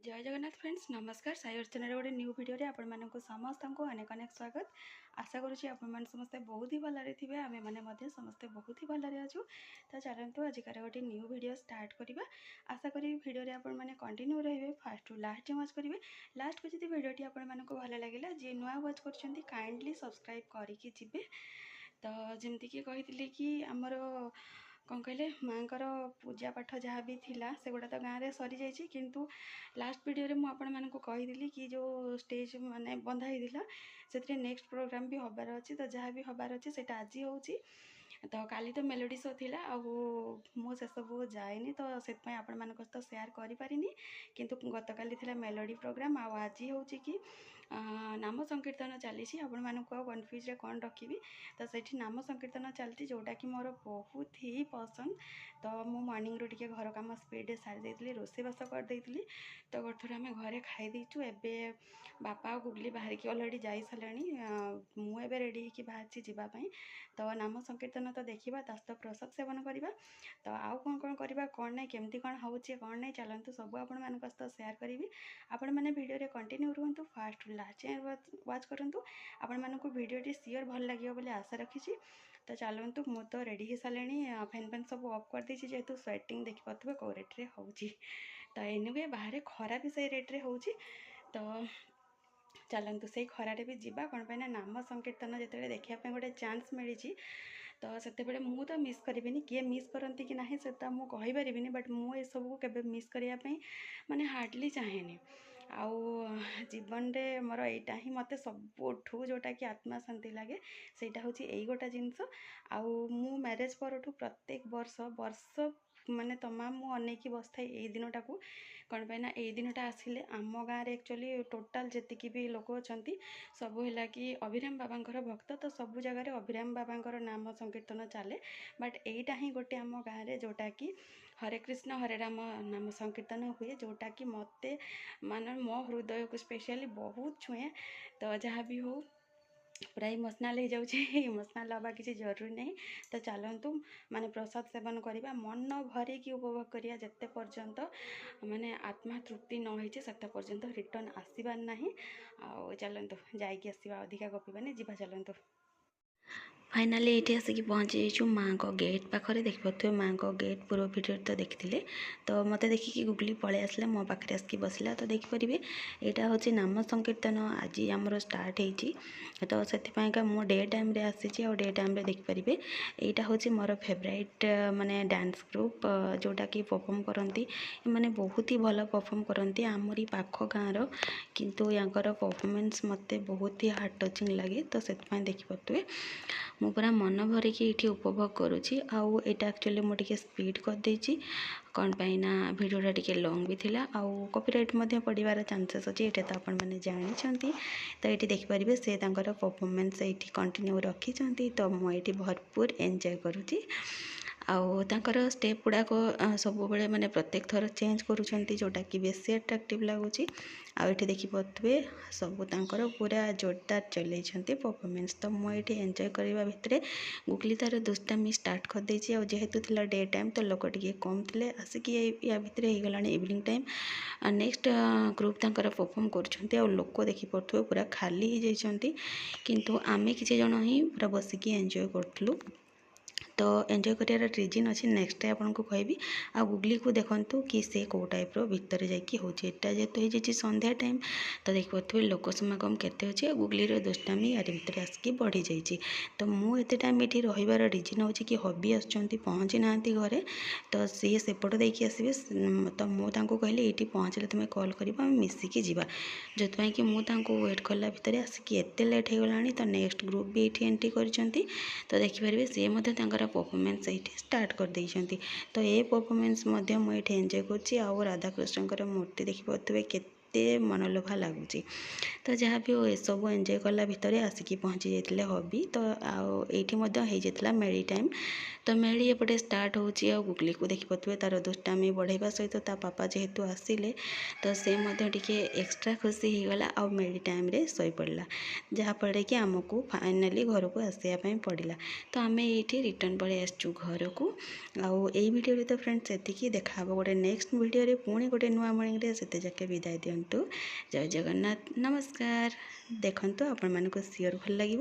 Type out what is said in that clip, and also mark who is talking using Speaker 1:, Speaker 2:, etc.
Speaker 1: जय जगन्नाथ फ्रेंड्स नमस्कार साई अर्चना गोटे न्यू वीडियो रे आपण मानक समस्त को अनेक अनेक स्वागत। आशा करुँच आपण समस्ते बहुत ही भलरे थे आम मैंने समस्ते बहुत ही भलरे अच्छु। तो चलतु आजिकार गोटे न्यू वीडियो स्टार्ट करवा। आशा करी वीडियो रे आपण मैंने कंटिन्यू रहिबे फर्स्ट टू लास्ट वाच करेंगे। लास्ट को जब वीडियोटी आपण मानक भल लगे जी नुआ वाच कर काइंडली सब्सक्राइब करके जिबे। तो जमती कि कही कि आमर कौन कहले माँकर पूजा पाठ जहाँ भी थिला से गुड़ा तो गाँव में सरी जाइए किंतु लास्ट वीडियो रे आपण मानक कही कि जो स्टेज माने बंधा होता से नेक्स्ट प्रोग्राम भी हबार अच्छी। तो जहाँ भी हबार अच्छी से आज हो तो काली तो मेलोडी शो थिला मु से सब जाएनी तो से आपण मानक तो शेयर करि पारिनी किंतु गत काली थिला मेलोडी प्रोग्राम आज हूँ कि नाम संकीर्तन चली आपण मानक कन्फ्यूज रे कौन रखी। तो सेठी नाम संकीर्तन चलती जोटा कि मोर बहुत ही पसंद। तो मु मॉर्निंग रू टिके घर काम स्पीड सारी देइतली रोसेबास कर देइतली। तो गोटे थोड़ा आम घरे खाई देचु एबे बापा गुगली बाहर की अलरेडी जाई साराणी मुझे रेडी होकर बाहर जावाई। तो नाम संकीर्तन तो देखा तो प्रसाद सेवन करवा। तो आउ कौन कौन करवा कौन ना केमती कौन हो कौन ना चलतु सब आपण मानक सहित शेयर करी। आपण मैंने वीडियो रे कंटिन्यू रुहतु फास्ट लास्ट वाच करूँ। आपण मानक वीडियोटी सियोर भल लगे बोली आशा रखी। तो चलतु मु तो रेडी हो सारे फैन फैन सब ऑफ कर दी जेहेतु स्वेटिंग देखिपे कौ रेट्रे हो। तो एनिवे बाहर खरा भी से रेट्रे हो। तो चलतु से खरारे भी जीवा कौन पाई नाम संकीर्तन जो देखापी गोटे चान्स मिली। तो से मु तो मिस करी किए मिस करती कि ना से मुझे बट मुझे सब के मिस करने माने हार्डली चाहेनी। आउ जीवन रे मोर एटा ही मते सबुठू जोटा कि आत्मा शांति लगे सेटा हूँ यही गोटा जिनस। आउ मु मैरेज परठू प्रत्येक वर्ष माने तमाम मु अनेकी बसथाई यही दिनटा को कौन पाई यही दिनटा आसिले आम गाँव में एक्चुअली टोटाल जी भी लोक अच्छा सब है कि अभिराम बाबा भक्त। तो सब जगह अभिराम बाबा नाम संकीर्तन चले बट यहीटा ही गोटे आम गाँव में जोटा कि हरे कृष्ण हरे राम नाम संकीर्तन हुए जोटा कि मते मान मो हृदय को स्पेशली बहुत छुए। तो जहाँ भी हो पूरा इमोशनाल हो जाऊँ इमोशनाल हवा किसी जरूरी नहीं। तो चलतु माने प्रसाद सेवन करवा मन भरिकी उपभोग करिया जेते पर्यंत माने आत्मा तृप्ति न होइछे सेते पर्यंत रिटर्न आसबार ना। आ चलतु जाइए आसवा अधिका गपीबानी जीवा चलतु। फाइनाली ये आसिक पहुँची जाइए माँ को गेट पाखे देखिए माँ को गेट पूर्व भिडियो तो देखी। तो मत देखिकी गुगली पलि आसला मो पाखे आसिक बसला। तो देखिपारे यहाँ हूँ नाम संकीर्तन आज आमर स्टार्ट होती। तो से मु डे टाइम रे आसी और डे टाइम रे देखिपारे यहाँ हूँ मोर फेवरेट माने डांस ग्रुप जोटा कि परफॉर्म करती माने बहुत ही भल परफॉर्म करती आमरी पाख गाँव किंतु यांकर परफॉर्मेंस मते बहुत ही हार्ट टचिंग लगे। तो से देखिपे मु पूरा मन भरिकी ये उपभोग करुँची। आउ यहाँ एक्चुअली मुझे स्पीड कर देची कौन पाई ना वीडियोटा टिके लॉन्ग भी थिला आउ कॉपीराइट मध्य पड़ार चांसेस अच्छी ये तो आपण मैंने जानते। तो ये देखिपारे से परफॉर्मेंस ये कंटिन्यू रखी। तो मुझे भरपूर एंजॉय करुँची आउ तांकर स्टेप गुड़ाक सब बेले माने प्रत्येक थर चेंज करुँच जोटा कि बेसी अट्राक्टिव लगुच। आउे देखिपे सब तांकर पूरा जोरदार चलते परफॉर्मेंस। तो मुझे एंजॉय करने भितर गुगली तार दुष्टामी स्टार्ट कर देची। और जेहेतु थिला डे टाइम तो लोक टिके कम थे आसिक या भितर हो गला इवनिंग टाइम नेक्स्ट ग्रुप तांकर परफॉर्म कर लोक देखिपे पूरा खाली हो जाती किंतु आमे किसी जन ही पूरा बसिकी एंजॉय करूँ। तो एंजॉय कर रिजन अच्छी नेक्स्ट डे आपको कहबी। आ गुगली को देखु कि से कौ टाइप भितर जाकि हूँ जेहेतु हो संध्या टाइम। तो देखिए लोक समागम केते अच्छे गुगली दुष्टामी यार भितर आसिक बढ़ी जाइए। तो मुझे टाइम ये रही रिजन हूँ कि हबी आसुँच पहुँची ना घरे तो सी सेपट देखिए आसबे। तो मुझे कहली ये पहुँचले तुम्हें कॉल कर मिसिकी जावा जो कि मुझे वेट कला भितर आसिक एत लेट हो गला। तो नेक्स्ट ग्रुप भी ये एंट्री कर। तो देखिपारे सी परफॉर्मेंस ये स्टार्ट कर देइछंती। तो ये परफॉर्मेंस मुझे एंजॉय कर राधाकृष्ण मूर्ति देखिपे एते मनलोभा लगुच। तो जहाँ भी हो एसबू एंजॉय कला भितर आसिकी पहुँची जाते हबी। तो आईला मेरी टाइम तो मेरी एपटे स्टार्ट होची आ गुगली को देखिपे तार दुष्टामी बढ़ावा सहित ता पापा जेहेतु आसिले तो से टिके एक्स्ट्रा खुशी होगला आ मेरी टाइम रे सोई पड़ला जहाँफल कि आमको फाइनाली घर को आसवाई पड़ला। तो आम ये रिटर्न पड़े आसचु घर को आउ भिडियो तो फ्रेंड्स एतिकी देखा गोटे नेक्स्ट भिडियो पुणी गोटे नुआ मॉर्निंग रे सेते जाके विदाय दिंतु। जय जगन्नाथ नमस्कार। देखंतु आपण मानको सियोर भल लगिवो।